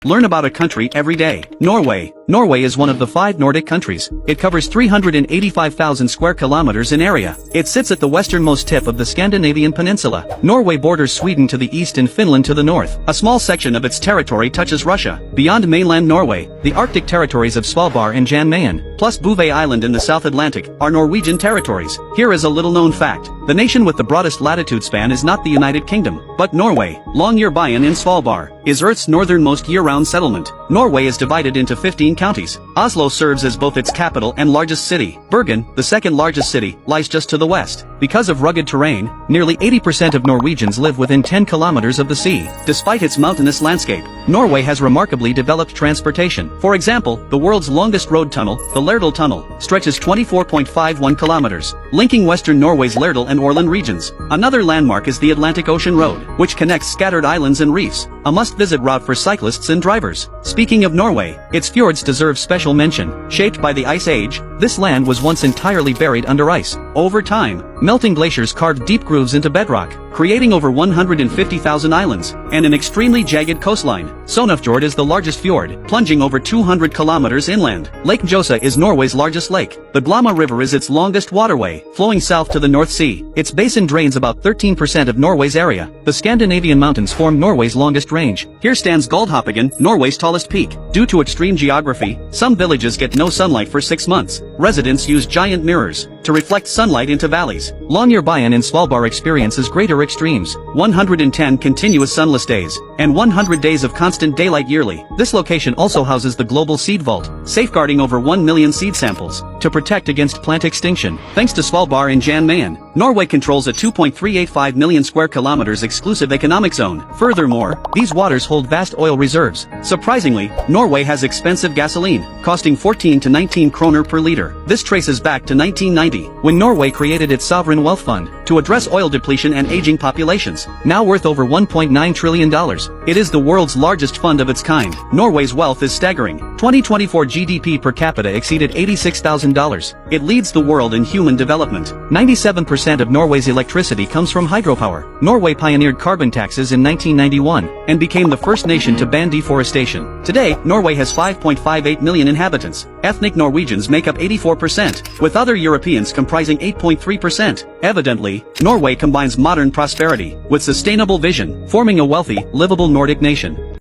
Learn about a country every day. Norway. Norway is one of the 5 Nordic countries. It covers 385,000 square kilometers in area. It sits at the westernmost tip of the Scandinavian peninsula. Norway borders Sweden to the east and Finland to the north. A small section of its territory touches Russia. Beyond mainland Norway, the Arctic territories of Svalbard and Jan Mayen, plus Bouvet Island in the South Atlantic, are Norwegian territories. Here is a little-known fact. The nation with the broadest latitude span is not the United Kingdom, but Norway. Longyearbyen in Svalbard is Earth's northernmost year-round settlement. Norway is divided into 15 counties. Oslo serves as both its capital and largest city. Bergen, the second largest city, lies just to the west. Because of rugged terrain, nearly 80% of Norwegians live within 10 kilometers of the sea. Despite its mountainous landscape, Norway has remarkably developed transportation. For example, the world's longest road tunnel, the Lærdal Tunnel, stretches 24.51 kilometers, linking western Norway's Lærdal and Orland regions. Another landmark is the Atlantic Ocean Road, which connects scattered islands and reefs, a must-visit route for cyclists and drivers. Speaking of Norway, its fjords deserve special mention. Shaped by the Ice Age, this land was once entirely buried under ice. Over time, melting glaciers carved deep grooves into bedrock, creating over 150,000 islands, and an extremely jagged coastline. Sonafjord is the largest fjord, plunging over 200 kilometers inland. Lake Mjosa is Norway's largest lake. The Glomma River is its longest waterway, flowing south to the North Sea. Its basin drains about 13% of Norway's area. The Scandinavian mountains form Norway's longest range. Here stands Galdhøpiggen, Norway's tallest peak. Due to extreme geography, some villages get no sunlight for 6 months. Residents use giant mirrors to reflect sunlight into valleys. Longyearbyen in Svalbard experiences greater extremes, 110 continuous sunless days, and 100 days of constant daylight yearly. This location also houses the Global Seed Vault, safeguarding over 1 million seed samples to protect against plant extinction. Thanks to Svalbard and Jan Mayen, Norway controls a 2.385 million square kilometers exclusive economic zone. Furthermore, these waters hold vast oil reserves. Surprisingly, Norway has expensive gasoline, costing 14 to 19 kroner per liter. This traces back to 1990, when Norway created its sovereign wealth fund to address oil depletion and aging populations, now worth over $1.9 trillion. It is the world's largest fund of its kind. Norway's wealth is staggering. 2024 GDP per capita exceeded $86,000. It leads the world in human development. 97% of Norway's electricity comes from hydropower. Norway pioneered carbon taxes in 1991 and became the first nation to ban deforestation. Today, Norway has 5.58 million inhabitants. Ethnic Norwegians make up 84%, with other Europeans comprising 8.3%. Evidently, Norway combines modern prosperity with sustainable vision, forming a wealthy, livable Nordic nation.